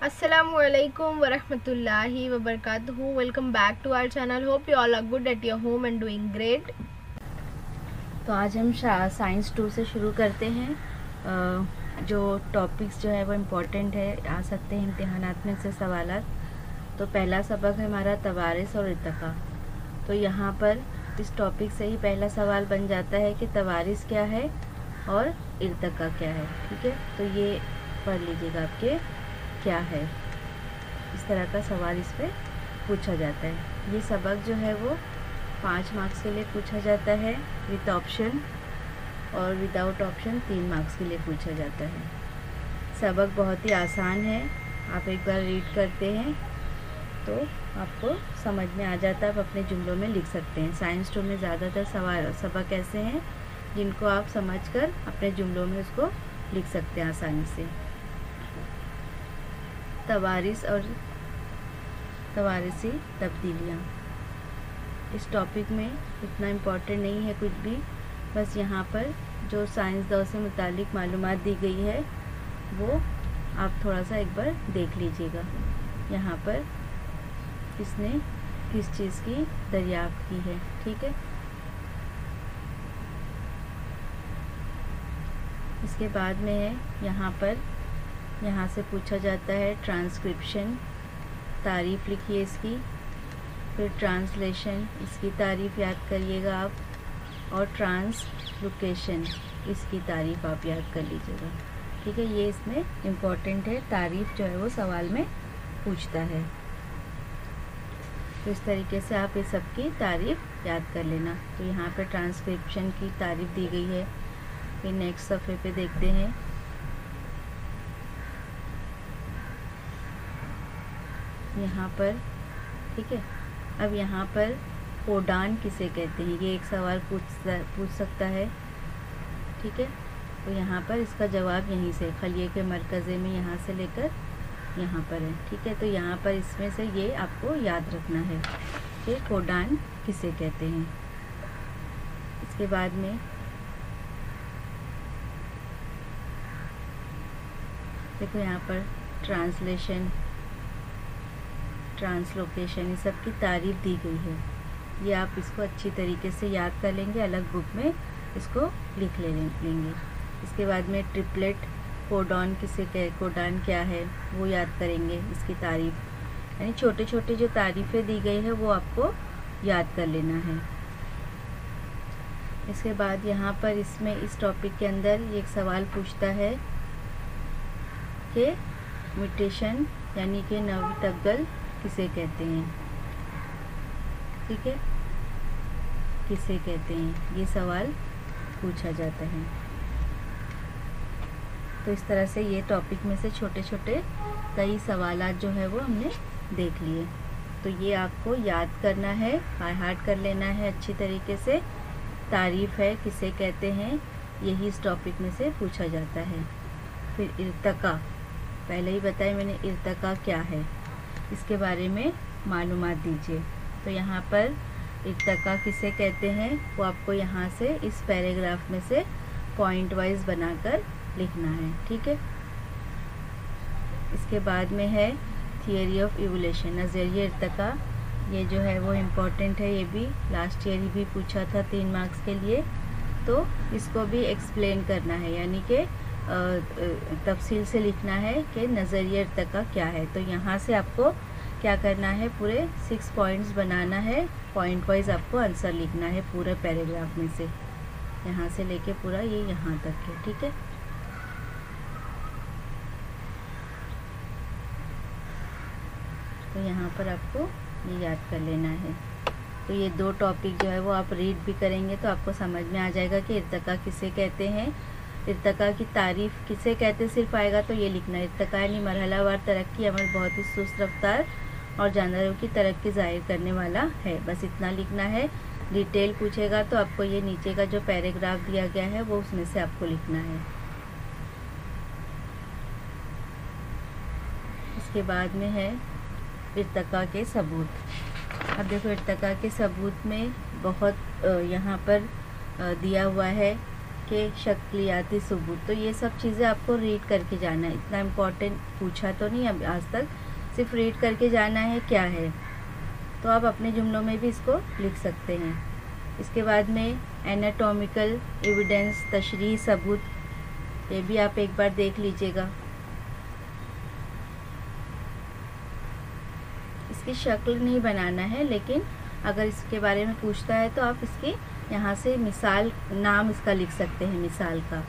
Assalamualaikum warahmatullahi wabarakatuh. Welcome back to our channel. Hope you all are good at your home and doing great. तो आज हम science 2 से शुरू करते हैं। जो टॉपिक्स जो है वो इम्पोर्टेंट है, आ सकते हैं इम्तिहानात में से सवालात। तो पहला सबक है हमारा तवारिस और इर्तिका। तो यहाँ पर इस टॉपिक से ही पहला सवाल बन जाता है कि तवारिस क्या है और इर्तिका क्या है। ठीक है, तो ये पढ़ लीजिएगा आपके क्या है। इस तरह का सवाल इस पर पूछा जाता है। ये सबक जो है वो 5 मार्क्स के लिए पूछा जाता है विद ऑप्शन, और विदाउट ऑप्शन 3 मार्क्स के लिए पूछा जाता है। सबक बहुत ही आसान है, आप एक बार रीड करते हैं तो आपको समझ में आ जाता है, आप अपने जुमलों में लिख सकते हैं। साइंस 2 में ज़्यादातर सबक ऐसे हैं जिनको आप समझकर अपने जुमलों में उसको लिख सकते हैं आसानी से। तवारिस और तवारिसी तब्दीलियाँ, इस टॉपिक में इतना इम्पोर्टेंट नहीं है कुछ भी, बस यहाँ पर जो साइंस दौर से मुतालिक मालूमात दी गई है वो आप थोड़ा सा एक बार देख लीजिएगा। यहाँ पर किसने किस चीज़ की दरियाफ्त की है। ठीक है, इसके बाद में है यहाँ से पूछा जाता है ट्रांसक्रिप्शन, तारीफ़ लिखिए इसकी, फिर ट्रांसलेशन, इसकी तारीफ़ याद करिएगा आप, और ट्रांसलोकेशन, इसकी तारीफ़ आप याद कर लीजिएगा। ठीक है, ये इसमें इम्पोर्टेंट है, तारीफ़ जो है वो सवाल में पूछता है। तो इस तरीके से आप इस सब की तारीफ़ याद कर लेना। तो यहाँ पे ट्रांसक्रिप्शन की तारीफ़ दी गई है। फिर नेक्स्ट सफ़े पे देखते हैं। यहाँ पर ठीक है, अब यहाँ पर कोडान किसे कहते हैं, ये एक सवाल पूछ सकता है। ठीक है, तो यहाँ पर इसका जवाब यहीं से खलिए के मरकज़े में यहाँ से लेकर यहाँ पर है। ठीक है, तो यहाँ पर इसमें से ये आपको याद रखना है कि कोडान किसे कहते हैं। इसके बाद में देखो यहाँ पर ट्रांसलेशन, ट्रांसलोकेशन, इस सब की तारीफ़ दी गई है। ये आप इसको अच्छी तरीके से याद कर लेंगे, अलग बुक में इसको लिख लेंगे। इसके बाद में ट्रिपलेट, कोडान कोडान क्या है वो याद करेंगे, इसकी तारीफ़, यानी छोटे छोटे जो तारीफ़ें दी गई है वो आपको याद कर लेना है। इसके बाद यहाँ पर इसमें इस टॉपिक के अंदर एक सवाल पूछता है कि म्यूटेशन यानी कि नवतगल किसे कहते हैं। ठीक है, किसे कहते हैं, ये सवाल पूछा जाता है। तो इस तरह से ये टॉपिक में से छोटे छोटे कई सवालात जो है वो हमने देख लिए। तो ये आपको याद करना है, बाय हार्ट कर लेना है अच्छी तरीके से। तारीफ़ है किसे कहते हैं, यही इस टॉपिक में से पूछा जाता है। फिर इर्तिका, पहले ही बताया मैंने इर्तिका क्या है, इसके बारे में मालूमात दीजिए। तो यहाँ पर इर्तिका किसे कहते हैं वो आपको यहाँ से इस पैराग्राफ में से पॉइंट वाइज बनाकर लिखना है। ठीक है, इसके बाद में है थियरी ऑफ इवोल्यूशन, नज़रिया इर्तिका। ये जो है वो इम्पोर्टेंट है, ये भी लास्ट ईयर ही भी पूछा था 3 मार्क्स के लिए। तो इसको भी एक्सप्लेन करना है, यानी कि तफसील से लिखना है कि नज़रिया इर्तिका क्या है। तो यहाँ से आपको क्या करना है, पूरे 6 पॉइंट्स बनाना है, पॉइंट वाइज आपको आंसर लिखना है पूरे पैराग्राफ में से, यहाँ से लेके पूरा ये यहाँ तक है। ठीक है, तो यहाँ पर आपको ये याद कर लेना है। तो ये 2 टॉपिक जो है वो आप रीड भी करेंगे तो आपको समझ में आ जाएगा कि इर्तिका किसे कहते हैं, इर्तिका की तारीफ़ किसे कहते सिर्फ आएगा तो ये लिखना है। इर्तिका यानी मरहलावार तरक्की, अमल बहुत ही सुस्त रफ्तार और जानवरों की तरक्की ज़ाहिर करने वाला है, बस इतना लिखना है। डिटेल पूछेगा तो आपको ये नीचे का जो पैराग्राफ दिया गया है वो उसमें से आपको लिखना है। इसके बाद में है इर्तिका के सबूत। अब देखो इर्तिका के सबूत में बहुत यहाँ पर दिया हुआ है के शक्लियाती सबूत। तो ये सब चीज़ें आपको रीड करके जाना है, इतना इम्पोर्टेंट पूछा तो नहीं अब आज तक, सिर्फ रीड करके जाना है क्या है। तो आप अपने जुमलों में भी इसको लिख सकते हैं। इसके बाद में एनाटॉमिकल एविडेंस, तशरीही सबूत, ये भी आप एक बार देख लीजिएगा। इसकी शक्ल नहीं बनाना है, लेकिन अगर इसके बारे में पूछता है तो आप इसकी यहाँ से मिसाल, नाम इसका लिख सकते हैं मिसाल का,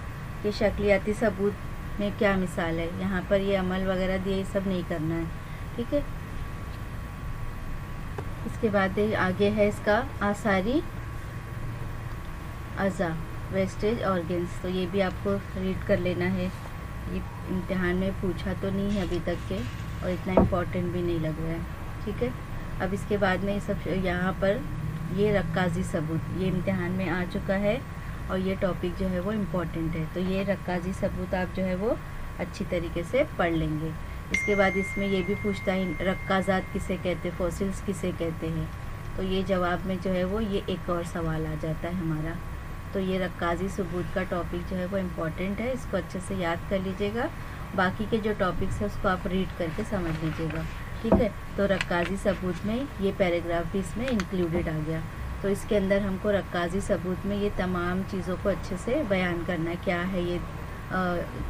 कि शक्लियाती सबूत में क्या मिसाल है। यहाँ पर ये अमल वगैरह दिए, ये सब नहीं करना है, ठीक है। इसके बाद आगे है इसका आसारी अज़ा, वेस्टेज ऑर्गन्स। तो ये भी आपको रीड कर लेना है, ये इम्तिहान में पूछा तो नहीं है अभी तक के, और इतना इम्पोर्टेंट भी नहीं लग रहा है, ठीक है। अब इसके बाद में सब यहाँ पर ये रक्काज़ी सबूत, ये इम्तिहान में आ चुका है और ये टॉपिक जो है वो इम्पोर्टेंट है। तो ये रक्काज़ी सबूत आप जो है वो अच्छी तरीके से पढ़ लेंगे। इसके बाद इसमें ये भी पूछता है रक्काज़ात किसे कहते हैं, फॉसिल्स किसे कहते हैं। तो ये जवाब में जो है वो ये एक और सवाल आ जाता है हमारा। तो ये रक्काज़ी सबूत का टॉपिक जो है वो इम्पोर्टेंट है, इसको अच्छे से याद कर लीजिएगा। बाकी के जो टॉपिक्स है उसको आप रीड करके समझ लीजिएगा, ठीक है। तो रक्काज़ी सबूत में ये पैराग्राफ भी इसमें इंक्लूडेड आ गया। तो इसके अंदर हमको रक्काज़ी सबूत में ये तमाम चीज़ों को अच्छे से बयान करना है, क्या है ये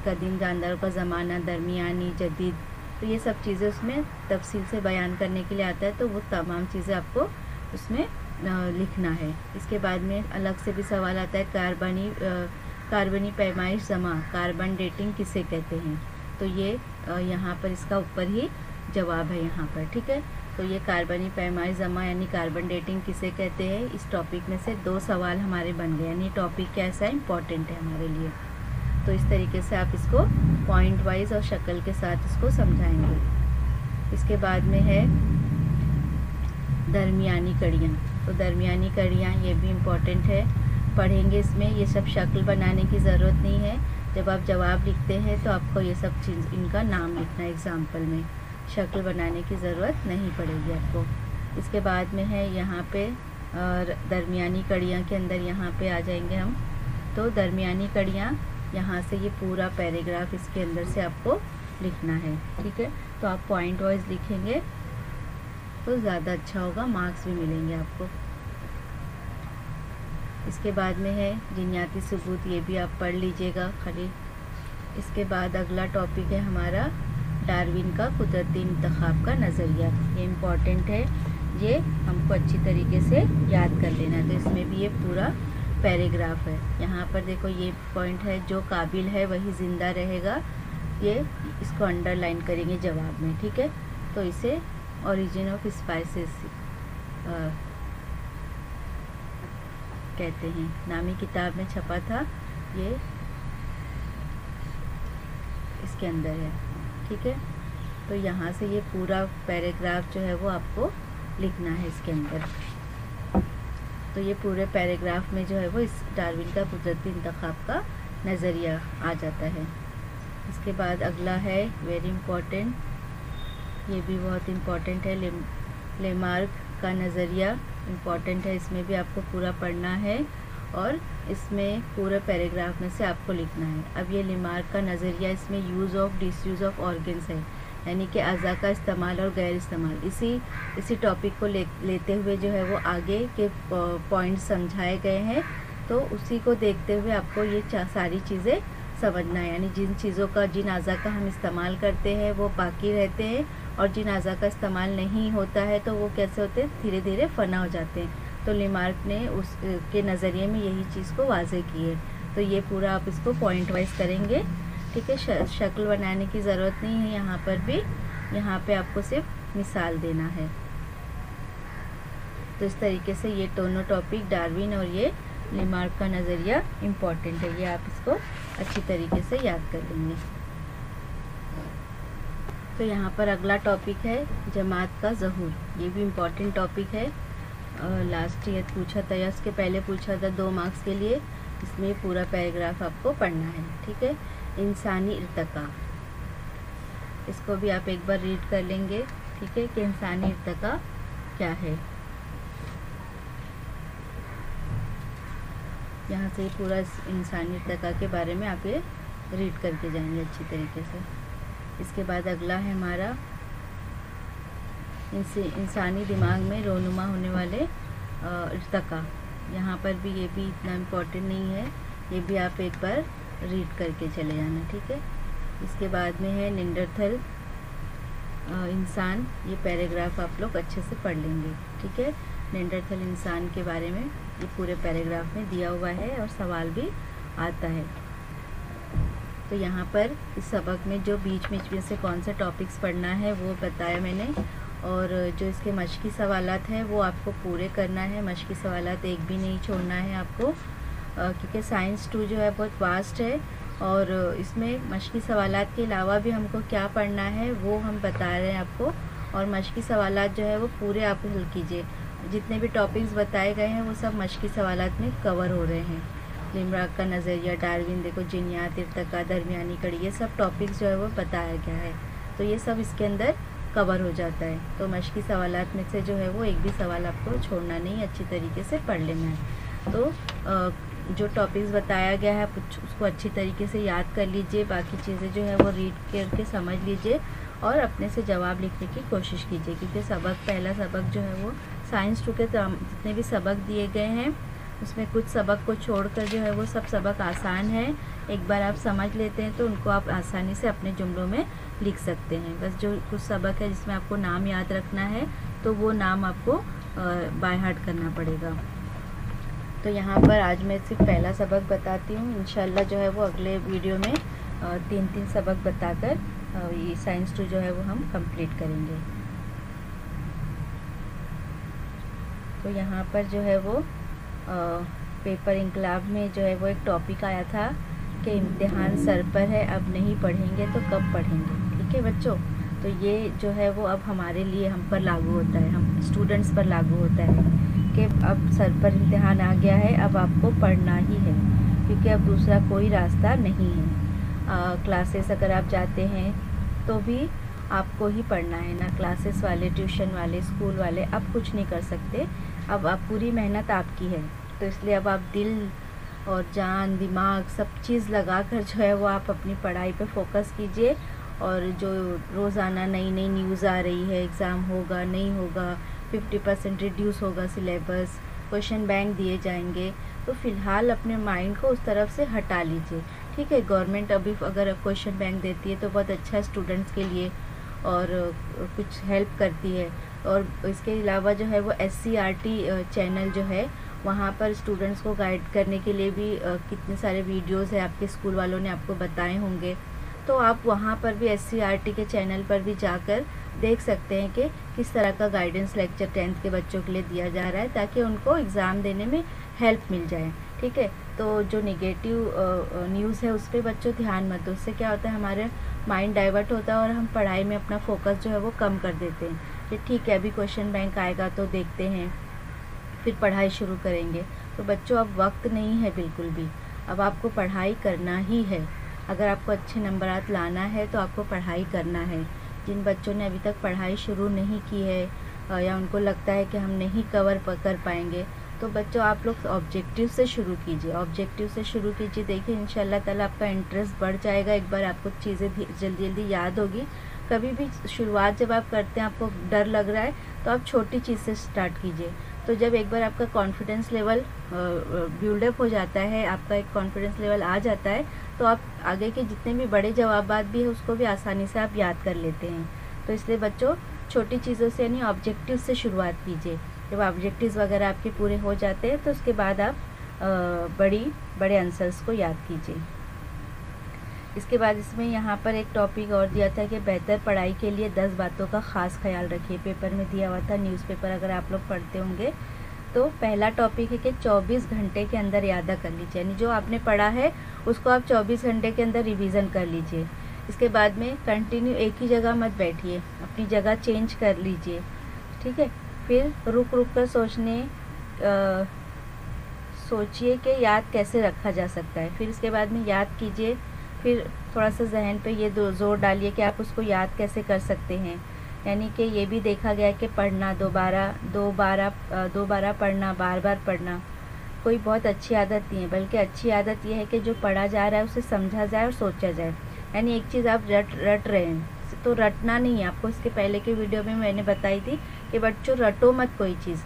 कदीम जानदारों का ज़माना, दरमियानी, जदीद, तो ये सब चीज़ें उसमें तफसील से बयान करने के लिए आता है। तो वो तमाम चीज़ें आपको उसमें लिखना है। इसके बाद में अलग से भी सवाल आता है कार्बनी पैमाइश जमा, कार्बन डेटिंग किसे कहते हैं। तो ये यहाँ पर इसका ऊपर ही जवाब है यहाँ पर, ठीक है। तो ये कार्बनी पैमाइश जमा यानी कार्बन डेटिंग किसे कहते हैं, इस टॉपिक में से 2 सवाल हमारे बन गए, यानी टॉपिक कैसा इम्पोर्टेंट है हमारे लिए। तो इस तरीके से आप इसको पॉइंट वाइज और शक्ल के साथ इसको समझाएंगे। इसके बाद में है दरमियानी कड़ियाँ। तो दरमियानी कड़ियाँ ये भी इम्पोर्टेंट है, पढ़ेंगे इसमें। ये सब शक्ल बनाने की ज़रूरत नहीं है, जब आप जवाब लिखते हैं तो आपको ये सब चीज़ इनका नाम लिखना है एग्ज़ाम्पल में, शक्ल बनाने की ज़रूरत नहीं पड़ेगी आपको। इसके बाद में है यहाँ पे दरमियानी कड़ियाँ के अंदर यहाँ पे आ जाएंगे हम। तो दरमियानी कड़ियाँ, यहाँ से ये पूरा पैराग्राफ इसके अंदर से आपको लिखना है, ठीक है। तो आप पॉइंट वाइज लिखेंगे तो ज़्यादा अच्छा होगा, मार्क्स भी मिलेंगे आपको। इसके बाद में है जिन्याती सबूत, ये भी आप पढ़ लीजिएगा खाली। इसके बाद अगला टॉपिक है हमारा डार्विन का कुदरती इंतखाब का नज़रिया। ये इम्पॉर्टेंट है, ये हमको अच्छी तरीके से याद कर लेना है। तो इसमें भी ये पूरा पैराग्राफ है। यहाँ पर देखो ये पॉइंट है, जो काबिल है वही ज़िंदा रहेगा, ये इसको अंडरलाइन करेंगे जवाब में, ठीक है। तो इसे ओरिजिन ऑफ स्पाइसेस कहते हैं, नामी किताब में छपा था, ये इसके अंदर है, ठीक है। तो यहाँ से ये पूरा पैराग्राफ जो है वो आपको लिखना है इसके अंदर। तो ये पूरे पैराग्राफ में जो है वो इस डार्विन का कुदरती इंतखाब का नज़रिया आ जाता है। इसके बाद अगला है वेरी इम्पोर्टेंट, ये भी बहुत इम्पोर्टेंट है, लेमार्क का नज़रिया इम्पोर्टेंट है, इसमें भी आपको पूरा पढ़ना है और इसमें पूरे पैराग्राफ में से आपको लिखना है। अब ये लेमार्क का नज़रिया, इसमें use of disuse of organs है, यानी कि अज़ा का इस्तेमाल और गैर इस्तेमाल, इसी टॉपिक को लेते हुए जो है वो आगे के पॉइंट समझाए गए हैं। तो उसी को देखते हुए आपको ये सारी चीज़ें समझना है, यानी जिन चीज़ों का, जिन अज़ा का हम इस्तेमाल करते हैं वो बाकी रहते हैं, और जिन अज़ा का इस्तेमाल नहीं होता है तो वो कैसे होते हैं, धीरे धीरे फ़ना हो जाते हैं। तो लेमार्क ने उसके नज़रिए में यही चीज़ को वाज़े की है। तो ये पूरा आप इसको पॉइंट वाइज करेंगे, ठीक है। शक्ल बनाने की ज़रूरत नहीं है यहाँ पर भी, यहाँ पे आपको सिर्फ मिसाल देना है। तो इस तरीके से ये दोनों टॉपिक, डार्विन और ये लेमार्क का नज़रिया इम्पॉर्टेंट है, ये आप इसको अच्छी तरीके से याद कर लेंगे। तो यहाँ पर अगला टॉपिक है जमात का ज़हूर, ये भी इम्पॉर्टेंट टॉपिक है। लास्ट ईयर पूछा था या उसके पहले पूछा था 2 मार्क्स के लिए, इसमें पूरा पैराग्राफ आपको पढ़ना है, ठीक है। इंसानी इर्तिका, इसको भी आप एक बार रीड कर लेंगे, ठीक है, कि इंसानी इर्तिका क्या है। यहाँ से पूरा इंसानी तका के बारे में आप ये रीड करके जाएंगे अच्छी तरीके से। इसके बाद अगला है हमारा इंसानी दिमाग में रोनुमा होने वाले इर्तका। यहाँ पर भी ये भी इतना इम्पोर्टेंट नहीं है, ये भी आप एक बार रीड करके चले जाना, ठीक है। इसके बाद में है निंडरथल इंसान, ये पैराग्राफ आप लोग अच्छे से पढ़ लेंगे, ठीक है। निंडरथल इंसान के बारे में ये पूरे पैराग्राफ में दिया हुआ है और सवाल भी आता है। तो यहाँ पर इस सबक में जो बीच में से कौन से टॉपिक्स पढ़ना है वो बताया मैंने, और जो इसके मश्की सवालात हैं वो आपको पूरे करना है। मश्की सवालात एक भी नहीं छोड़ना है आपको, क्योंकि साइंस 2 जो है बहुत वास्ट है, और इसमें मश्की सवालात के अलावा भी हमको क्या पढ़ना है वो हम बता रहे हैं आपको। और मश्की सवालात जो है वो पूरे आप हल कीजिए। जितने भी टॉपिक्स बताए गए हैं वो सब मश्की सवालात में कवर हो रहे हैं। लिमराक का नज़रिया, डार्विन देखो, जिन्यात, इर्तका, दरमियानी कड़ी, ये सब टॉपिक्स जो है वो बताया गया है, तो ये सब इसके अंदर कवर हो जाता है। तो मश्की सवालात में से जो है वो एक भी सवाल आपको छोड़ना नहीं, अच्छी तरीके से पढ़ लेना है। तो जो टॉपिक्स बताया गया है उसको अच्छी तरीके से याद कर लीजिए, बाकी चीज़ें जो है वो रीड करके समझ लीजिए और अपने से जवाब लिखने की कोशिश कीजिए, क्योंकि पहला सबक जो है वो साइंस 2 के जितने भी सबक दिए गए हैं उसमें कुछ सबक को छोड़कर जो है वो सब सबक आसान है। एक बार आप समझ लेते हैं तो उनको आप आसानी से अपने जुमलों में लिख सकते हैं। बस जो कुछ सबक है जिसमें आपको नाम याद रखना है तो वो नाम आपको बाय हार्ट करना पड़ेगा। तो यहाँ पर आज मैं सिर्फ पहला सबक बताती हूँ, इंशाल्लाह जो है वो अगले वीडियो में 3-3 सबक बताकर ये साइंस 2 जो है वो हम कंप्लीट करेंगे। तो यहाँ पर जो है वो पेपर इंकलाब में जो है वो एक टॉपिक आया था कि इम्तिहान सर पर है, अब नहीं पढ़ेंगे तो कब पढ़ेंगे, ठीक है बच्चों। तो ये जो है वो अब हमारे लिए हम पर लागू होता है, हम स्टूडेंट्स पर लागू होता है कि अब सर पर इम्तिहान आ गया है, अब आपको पढ़ना ही है, क्योंकि अब दूसरा कोई रास्ता नहीं है। क्लासेस अगर आप जाते हैं तो भी आपको ही पढ़ना है, ना क्लासेस वाले, ट्यूशन वाले, स्कूल वाले अब कुछ नहीं कर सकते। अब आप पूरी मेहनत आपकी है, तो इसलिए अब आप दिल और जान, दिमाग सब चीज़ लगा कर जो है वो आप अपनी पढ़ाई पे फोकस कीजिए। और जो रोज़ाना नई नई न्यूज़ आ रही है, एग्ज़ाम होगा नहीं होगा, 50% रिड्यूस होगा सिलेबस, क्वेश्चन बैंक दिए जाएंगे, तो फ़िलहाल अपने माइंड को उस तरफ से हटा लीजिए, ठीक है। गवर्नमेंट अभी अगर क्वेश्चन बैंक देती है तो बहुत अच्छा है स्टूडेंट्स के लिए और कुछ हेल्प करती है। और इसके अलावा जो है वो SCRT चैनल जो है वहाँ पर स्टूडेंट्स को गाइड करने के लिए भी कितने सारे वीडियोस है, आपके स्कूल वालों ने आपको बताए होंगे, तो आप वहाँ पर भी SCRT के चैनल पर भी जाकर देख सकते हैं कि किस तरह का गाइडेंस लेक्चर 10th के बच्चों के लिए दिया जा रहा है, ताकि उनको एग्ज़ाम देने में हेल्प मिल जाए, ठीक है। तो जो निगेटिव न्यूज़ है उस पर बच्चों ध्यान मत दो, उससे क्या होता है हमारे माइंड डाइवर्ट होता है और हम पढ़ाई में अपना फोकस जो है वो कम कर देते हैं कि ठीक है अभी क्वेश्चन बैंक आएगा तो देखते हैं, फिर पढ़ाई शुरू करेंगे। तो बच्चों अब वक्त नहीं है बिल्कुल भी, अब आपको पढ़ाई करना ही है। अगर आपको अच्छे नंबरात लाना है तो आपको पढ़ाई करना है। जिन बच्चों ने अभी तक पढ़ाई शुरू नहीं की है या उनको लगता है कि हम नहीं कवर कर पाएंगे, तो बच्चों आप लोग ऑब्जेक्टिव से शुरू कीजिए, ऑब्जेक्टिव से शुरू कीजिए। देखिए इंशाल्लाह ताला आपका इंटरेस्ट बढ़ जाएगा, एक बार आपको चीज़ें जल्दी जल्दी याद होगी। कभी भी शुरुआत जब आप करते हैं आपको डर लग रहा है तो आप छोटी चीज़ से स्टार्ट कीजिए। तो जब एक बार आपका कॉन्फिडेंस लेवल बिल्डअप हो जाता है, आपका एक कॉन्फिडेंस लेवल आ जाता है, तो आप आगे के जितने भी बड़े जवाबात भी है उसको भी आसानी से आप याद कर लेते हैं। तो इसलिए बच्चों छोटी चीज़ों से यानी ऑब्जेक्टिव से शुरुआत कीजिए। जब ऑब्जेक्टिव्स वगैरह आपके पूरे हो जाते हैं तो उसके बाद आप बड़े आंसर्स को याद कीजिए। इसके बाद इसमें यहाँ पर एक टॉपिक और दिया था कि बेहतर पढ़ाई के लिए 10 बातों का ख़ास ख्याल रखिए। पेपर में दिया हुआ था, न्यूज़पेपर अगर आप लोग पढ़ते होंगे तो पहला टॉपिक है कि 24 घंटे के अंदर याद कर लीजिए, यानी जो आपने पढ़ा है उसको आप 24 घंटे के अंदर रिवीजन कर लीजिए। इसके बाद में कंटिन्यू एक ही जगह मत बैठिए, अपनी जगह चेंज कर लीजिए, ठीक है। फिर रुक रुक कर सोचिए कि याद कैसे रखा जा सकता है। फिर इसके बाद में याद कीजिए, फिर थोड़ा सा जहन पे ये जोर डालिए कि आप उसको याद कैसे कर सकते हैं। यानी कि ये भी देखा गया है कि पढ़ना दोबारा पढ़ना, बार बार पढ़ना, कोई बहुत अच्छी आदत नहीं है, बल्कि अच्छी आदत ये है कि जो पढ़ा जा रहा है उसे समझा जाए और सोचा जाए। यानी एक चीज़ आप रट रहे हैं तो रटना नहीं है आपको। इसके पहले के वीडियो में मैंने बताई थी कि बच्चों रटो मत कोई चीज़,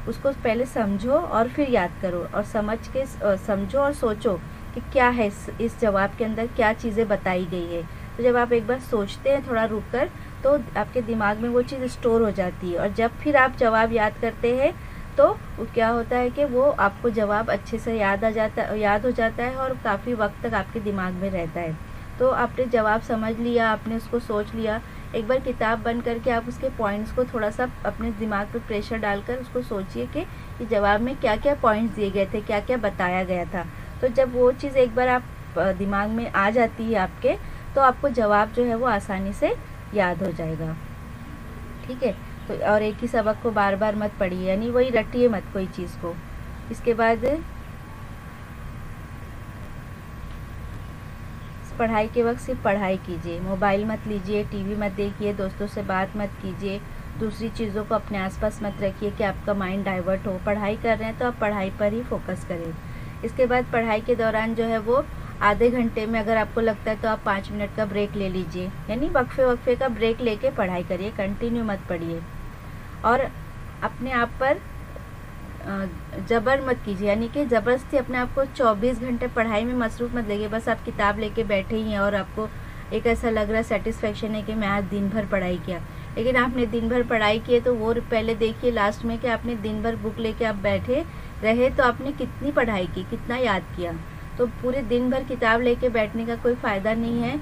उसको पहले समझो और फिर याद करो, और समझ के समझो और सोचो कि क्या है इस जवाब के अंदर, क्या चीज़ें बताई गई है। तो जब आप एक बार सोचते हैं थोड़ा रुक कर, तो आपके दिमाग में वो चीज़ स्टोर हो जाती है, और जब फिर आप जवाब याद करते हैं तो वो क्या होता है कि वो आपको जवाब अच्छे से याद हो जाता है और काफ़ी वक्त तक आपके दिमाग में रहता है। तो आपने जवाब समझ लिया, आपने उसको सोच लिया, एक बार किताब बंद करके आप उसके पॉइंट्स को थोड़ा सा अपने दिमाग पे प्रेशर डालकर उसको सोचिए कि ये जवाब में क्या क्या पॉइंट्स दिए गए थे, क्या क्या बताया गया था। तो जब वो चीज़ एक बार आप दिमाग में आ जाती है आपके, तो आपको जवाब जो है वो आसानी से याद हो जाएगा। ठीक है, तो और एक ही सबक को बार बार मत पढ़िए, यानी वही रटिए मत कोई चीज़ को। इसके बाद पढ़ाई के वक्त सिर्फ पढ़ाई कीजिए, मोबाइल मत लीजिए, टीवी मत देखिए, दोस्तों से बात मत कीजिए, दूसरी चीज़ों को अपने आसपास मत रखिए कि आपका माइंड डाइवर्ट हो। पढ़ाई कर रहे हैं तो आप पढ़ाई पर ही फोकस करें। इसके बाद पढ़ाई के दौरान जो है वो आधे घंटे में अगर आपको लगता है तो आप 5 मिनट का ब्रेक ले लीजिए, यानी वक्फे का ब्रेक लेके पढ़ाई करिए, कंटिन्यू मत पढ़िए। और अपने आप पर जबर मत कीजिए, यानी कि ज़बरदस्ती अपने आप को 24 घंटे पढ़ाई में मसरूफ़ मत लगिए। बस आप किताब लेके बैठे ही हैं और आपको एक ऐसा लग रहा है, सेटिस्फेक्शन है कि मैं आज दिन भर पढ़ाई किया, लेकिन आपने दिन भर पढ़ाई की है तो वो पहले देखिए लास्ट में कि आपने दिन भर बुक लेके आप बैठे रहे तो आपने कितनी पढ़ाई की, कितना याद किया। तो पूरे दिन भर किताब लेके बैठने का कोई फ़ायदा नहीं है।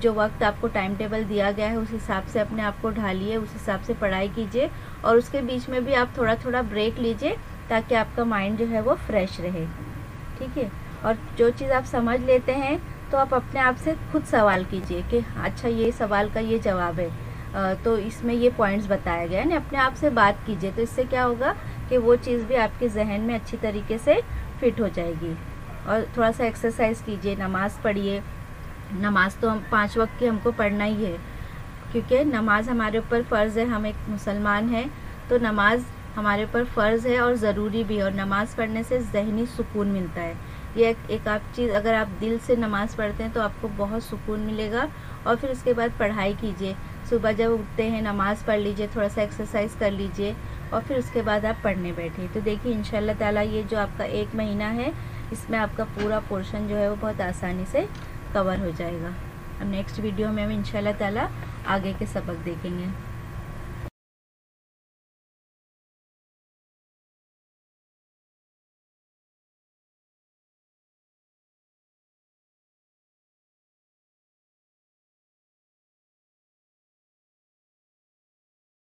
जो वक्त आपको टाइम टेबल दिया गया है उस हिसाब से अपने आप को ढालिए, उस हिसाब से पढ़ाई कीजिए, और उसके बीच में भी आप थोड़ा थोड़ा ब्रेक लीजिए ताकि आपका माइंड जो है वो फ्रेश रहे। ठीक है, और जो चीज़ आप समझ लेते हैं तो आप अपने आप से खुद सवाल कीजिए कि अच्छा ये सवाल का ये जवाब है, तो इसमें ये पॉइंट्स बताया गया है ना। अपने आप से बात कीजिए, तो इससे क्या होगा कि वो चीज़ भी आपके जहन में अच्छी तरीके से फिट हो जाएगी। और थोड़ा सा एक्सरसाइज कीजिए, नमाज़ पढ़िए। नमाज़ तो हम 5 वक्त की हमको पढ़ना ही है, क्योंकि नमाज हमारे ऊपर फ़र्ज़ है, हम एक मुसलमान हैं तो नमाज हमारे ऊपर फ़र्ज़ है और ज़रूरी भी है। और नमाज़ पढ़ने से ज़हनी सुकून मिलता है। ये एक आप चीज़, अगर आप दिल से नमाज़ पढ़ते हैं तो आपको बहुत सुकून मिलेगा। और फिर उसके बाद पढ़ाई कीजिए, सुबह जब उठते हैं नमाज़ पढ़ लीजिए, थोड़ा सा एक्सरसाइज कर लीजिए और फिर उसके बाद आप पढ़ने बैठिए। तो देखिए इंशाल्लाह ताला ये जो आपका 1 महीना है इसमें आपका पूरा पोर्शन जो है वो बहुत आसानी से कवर हो जाएगा। अब नेक्स्ट वीडियो में हम इंशाल्लाह ताला आगे के सबक देखेंगे।